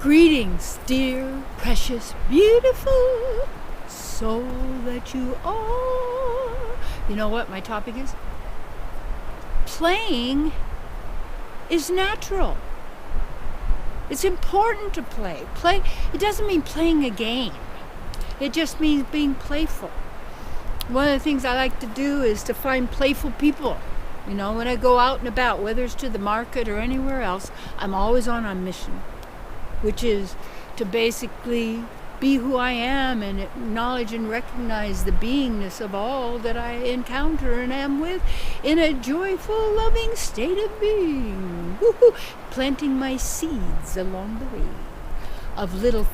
Greetings, dear, precious, beautiful soul that you are. You know what my topic is? Playing is natural. It's important to play. Play, it doesn't mean playing a game. It just means being playful. One of the things I like to do is to find playful people. You know, when I go out and about, whether it's to the market or anywhere else, I'm always on a mission, which is to basically be who I am and acknowledge and recognize the beingness of all that I encounter and am with in a joyful, loving state of being. Woo-hoo. Planting my seeds along the way of little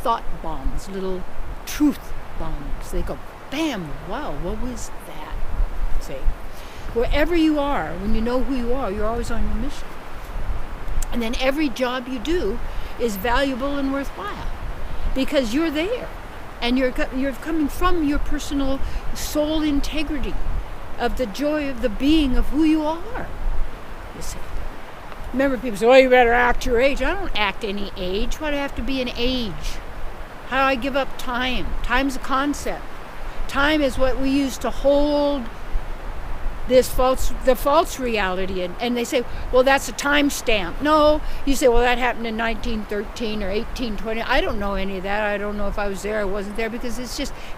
thought bombs, little truth bombs. They go, bam, wow, what was that? See, wherever you are, when you know who you are, you're always on your mission. And then every job you do is valuable and worthwhile because you're there and you're coming from your personal soul integrity of the joy of the being of who you are. You see. Remember, people say, well, you better act your age. I don't act any age. Why do I have to be an age? How do I give up time? Time's a concept. Time is what we use to hold the false reality, and they say, well, that's a time stamp. No, you say, well, that happened in 1913 or 1820. I don't know any of that. I don't know if I was there or wasn't there, because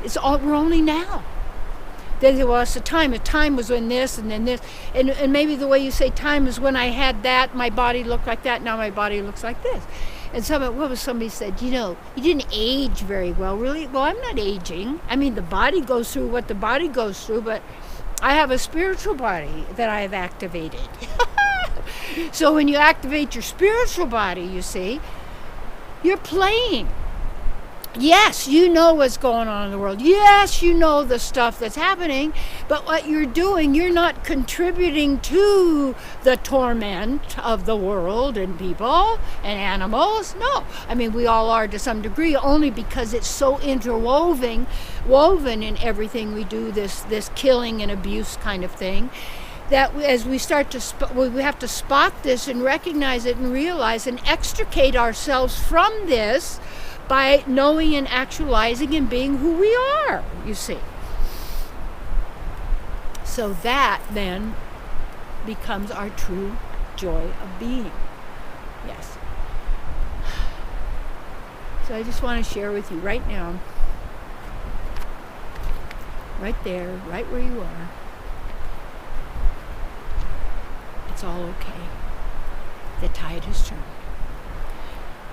we're only now. They say, well, it's a time. A time was when this and then this, and maybe the way you say time is when I had that, my body looked like that. Now my body looks like this. And somebody said, you know, you didn't age very well. Really? Well, I'm not aging. I mean, the body goes through what the body goes through, but I have a spiritual body that I have activated. So when you activate your spiritual body, you see, you're playing. Yes, you know what's going on in the world. Yes, you know the stuff that's happening, but what you're doing, you're not contributing to the torment of the world and people and animals. No, I mean, we all are to some degree, only because it's so woven in everything we do, this killing and abuse kind of thing, that as we start to, we have to spot this and recognize it and realize and extricate ourselves from this by knowing and actualizing and being who we are, you see. So that then becomes our true joy of being. Yes. So I just want to share with you right now, right there, right where you are, it's all okay. The tide has turned.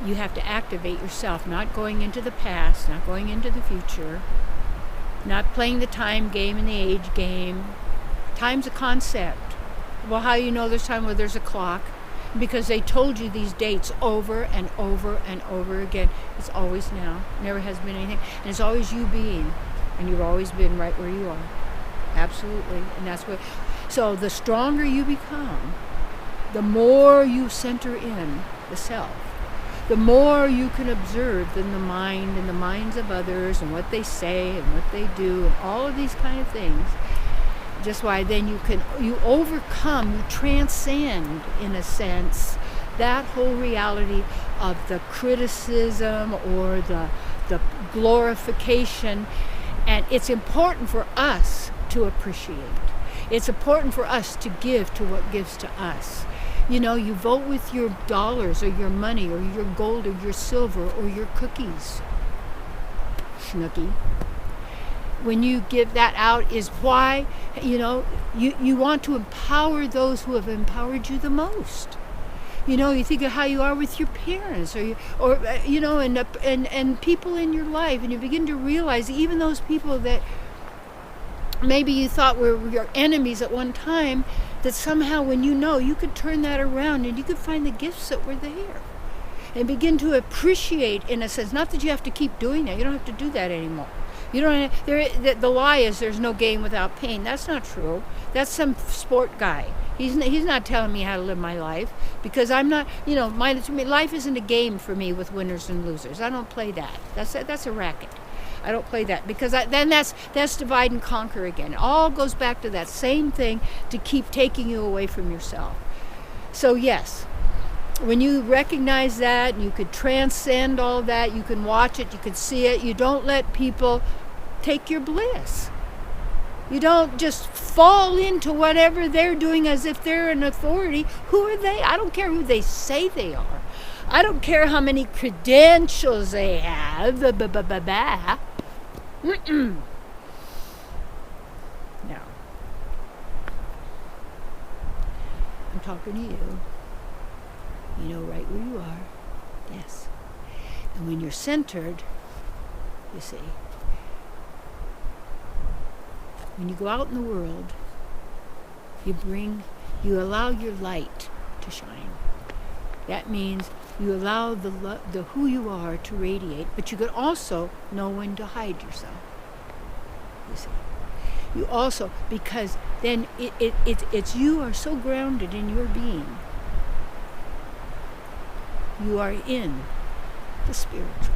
You have to activate yourself, not going into the past, not going into the future, not playing the time game and the age game. Time's a concept. Well, how do you know there's time? Well, there's a clock. Because they told you these dates over and over and over again. It's always now. Never has been anything. And it's always you being. And you've always been right where you are. Absolutely. And that's what. So the stronger you become, the more you center in the self. The more you can observe in the mind and the minds of others and what they say and what they do and all of these kind of things. Just why then you overcome, you transcend, in a sense, that whole reality of the criticism or the glorification. And it's important for us to appreciate. It's important for us to give to what gives to us. You know, you vote with your dollars or your money or your gold or your silver or your cookies. Schnooky. When you give that out is why, you know, you want to empower those who have empowered you the most. You know, you think of how you are with your parents or you know, and people in your life, and you begin to realize even those people that maybe you thought were your enemies at one time, that somehow when you could turn that around and you could find the gifts that were there and begin to appreciate, in a sense, not that you have to keep doing that. You don't have to do that anymore. You don't. The lie is there's no gain without pain. That's not true. That's some sport guy. He's not telling me how to live my life, because I'm not. You know, life isn't a game for me with winners and losers. I don't play that. That's a racket. I don't play that, because then that's divide and conquer again. It all goes back to that same thing, to keep taking you away from yourself. So yes, when you recognize that, and you could transcend all that, you can watch it, you can see it, you don't let people take your bliss. You don't just fall into whatever they're doing as if they're an authority. Who are they? I don't care who they say they are. I don't care how many credentials they have. No. I'm talking to you. You know right where you are. Yes. And when you're centered, you see, when you go out in the world, you allow your light to shine. That means you allow the who you are to radiate, but you can also know when to hide yourself. You see, you also, because then it's you are so grounded in your being. You are in the spiritual.